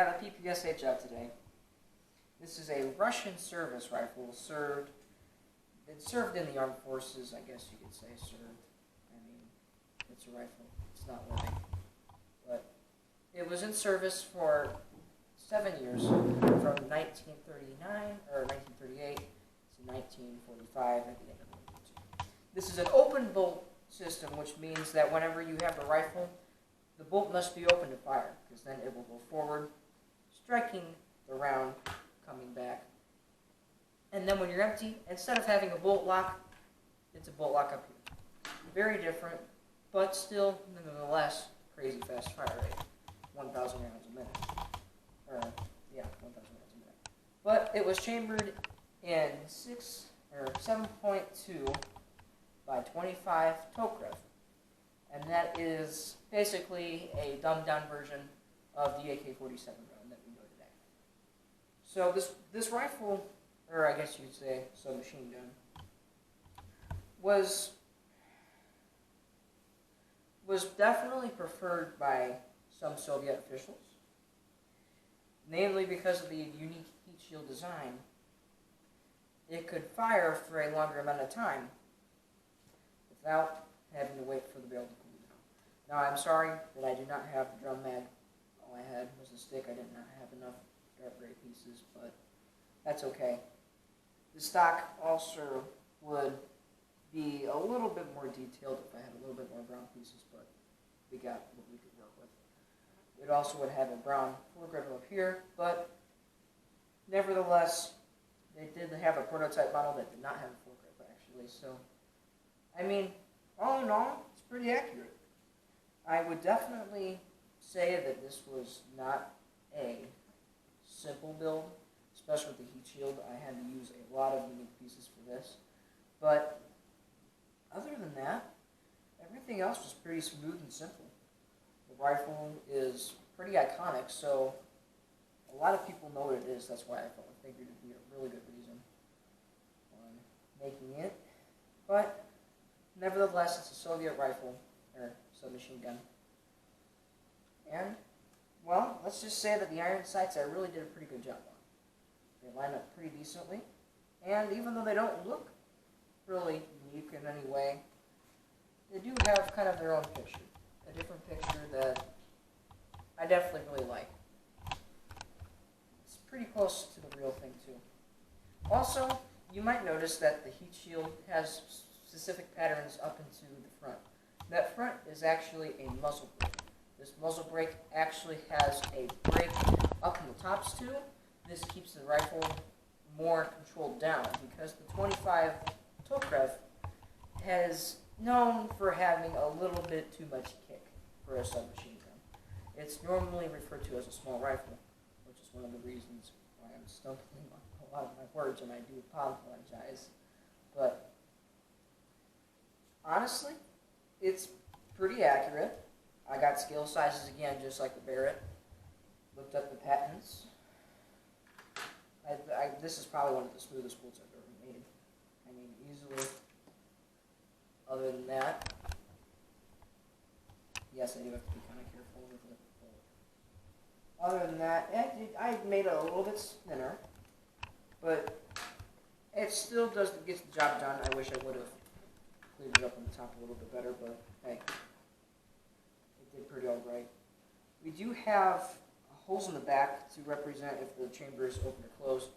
have a PPSH out today. This is a Russian service rifle it served in the armed forces, I guess you could say served. I mean, it's a rifle, it's not living. But it was in service for 7 years, from 1939, or 1938 to 1945 at the end of World War II. This is an open bolt system, which means that whenever you have a rifle, the bolt must be open to fire, because then it will go forward, striking the round, coming back. And then when you're empty, instead of having a bolt lock, it's a bolt lock up here. Very different, but still, nonetheless, crazy fast fire rate. 1,000 rounds a minute. 1,000 rounds a minute. But it was chambered in 7.2 by 25 Tokarev. And that is basically a dumbed-down version of the AK-47 round that we know today. So this rifle, or I guess you'd say submachine gun, was definitely preferred by some Soviet officials, namely because of the unique heat shield design. It could fire for a longer amount of time without having to wait for the barrel to cool down. Now, I'm sorry that I do not have the drum mag. All I had was a stick. I did not have enough dark gray pieces, but that's okay. The stock also would be a little bit more detailed if I had a little bit more brown pieces, but we got what we could work with. It also would have a brown foregrip up here, but nevertheless, they did have a prototype model that did not have a foregrip, actually. So, I mean, all in all, it's pretty accurate. I would definitely say that this was not a simple build, especially with the heat shield. I had to use a lot of unique pieces for this. But other than that, everything else was pretty smooth and simple. The rifle is pretty iconic, so a lot of people know what it is. That's why I figured it'd be a really good reason on making it. But nevertheless, it's a Soviet rifle, or submachine gun. And, well, let's just say that the iron sights I really did a pretty good job on. They line up pretty decently, and even though they don't look really unique in any way, they do have kind of their own picture. A different picture that I definitely really like. It's pretty close to the real thing, too. Also, you might notice that the heat shield has specific patterns up into the front. That front is actually a muzzle brake. This muzzle brake actually has a brake up in the tops too. This keeps the rifle more controlled down because the 25 Tokarev has known for having a little bit too much kick for a submachine gun. It's normally referred to as a small rifle, which is one of the reasons why I'm stumbling on a lot of my words, and I do apologize. But honestly, it's pretty accurate. I got scale sizes again, just like the Barrett. Looked up the patents. This is probably one of the smoothest bolts I've ever made. I mean, easily. Other than that, yes, I do have to be kind of careful with it. Other than that, I made it a little bit thinner, but it still gets the job done. I wish I would have cleaned it up on the top a little bit better, but hey, it did pretty all right. We do have holes in the back to represent if the chamber is open or closed.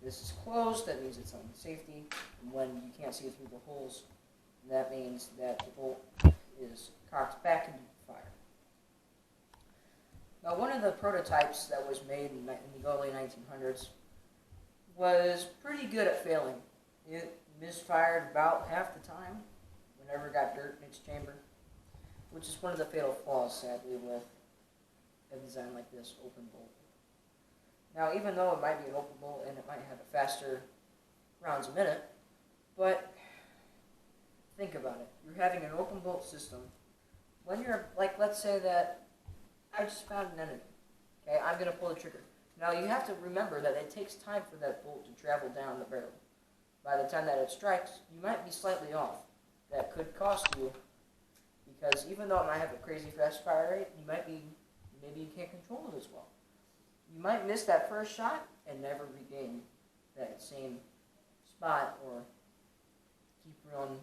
This is closed, that means it's on safety. And when you can't see through the holes, that means that the bolt is cocked back into the fire. Now, one of the prototypes that was made in the early 1900s was pretty good at failing. It misfired about half the time whenever it got dirt in its chamber, which is one of the fatal flaws, sadly, with a design like this, open bolt. Now, even though it might be an open bolt and it might have a faster rounds a minute, but think about it. You're having an open bolt system. When you're, like, let's say that I just found an enemy. Okay, I'm going to pull the trigger. Now, you have to remember that it takes time for that bolt to travel down the barrel. By the time that it strikes, you might be slightly off. That could cost you, because even though it might have a crazy fast fire rate, maybe you can't control it as well. you might miss that first shot and never regain that same spot or keep on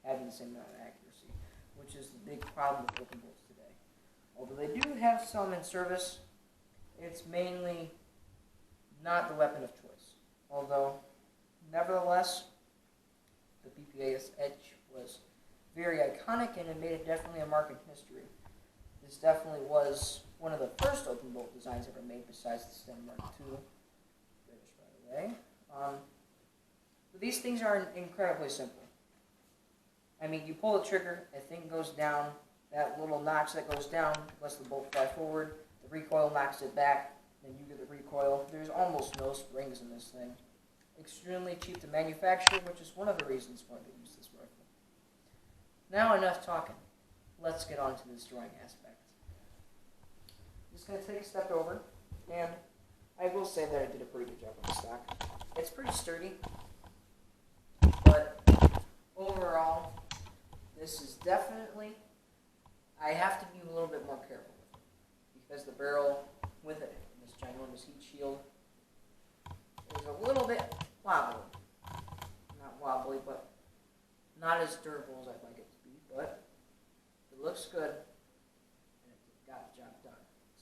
having the same amount of accuracy, which is the big problem with open bolts today. Although they do have some in service, it's mainly not the weapon of choice. Although, nevertheless, the PPSH was very iconic and it made it definitely a mark in history. This definitely was one of the first open bolt designs ever made besides the Stem Mark II. British, by the way. But these things are incredibly simple. I mean, you pull the trigger, a thing goes down, that little notch that goes down lets the bolt fly forward, the recoil knocks it back, then you get the recoil. There's almost no springs in this thing. Extremely cheap to manufacture, which is one of the reasons why they use this rifle. Now enough talking. Let's get on to the destroying aspect. I'm just going to take a step over, and I will say that I did a pretty good job on the stock. It's pretty sturdy, but overall, this is definitely, I have to be a little bit more careful with it, because the barrel with it, this ginormous heat shield, is a little bit wobbly. Not wobbly, but not as durable as I'd like it to be, but it looks good, and it got the job done.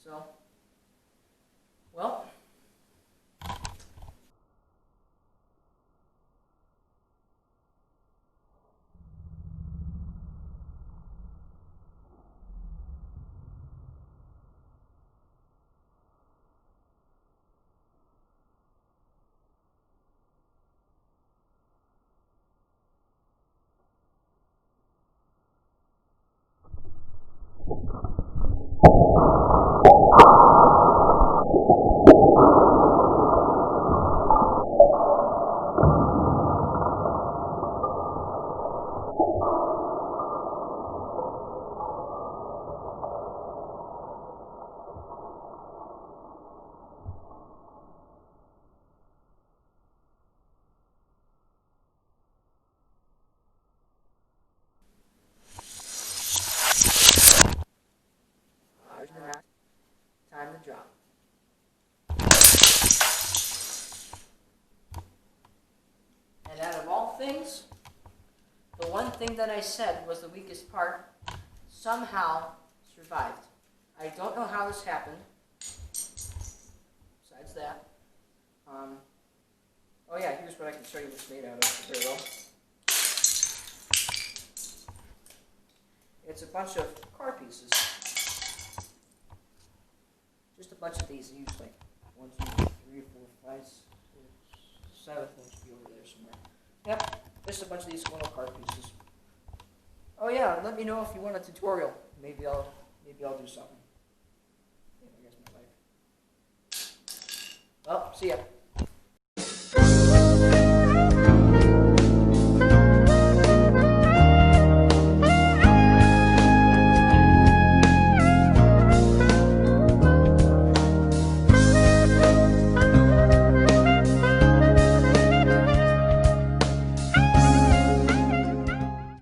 So, well, there's the knot. Time to drop. And out of all things, the one thing that I said was the weakest part somehow survived. I don't know how this happened. Besides that, oh yeah, here's what I can show you what's made out of. Very well. It's a bunch of car pieces. Just a bunch of these. I use like 1, 2, 3, 4, 5, 6, 7th one should be over there somewhere. Yep, just a bunch of these little car pieces. Oh yeah, let me know if you want a tutorial. Maybe I'll do something. Yeah, I guess my life. Well, see ya.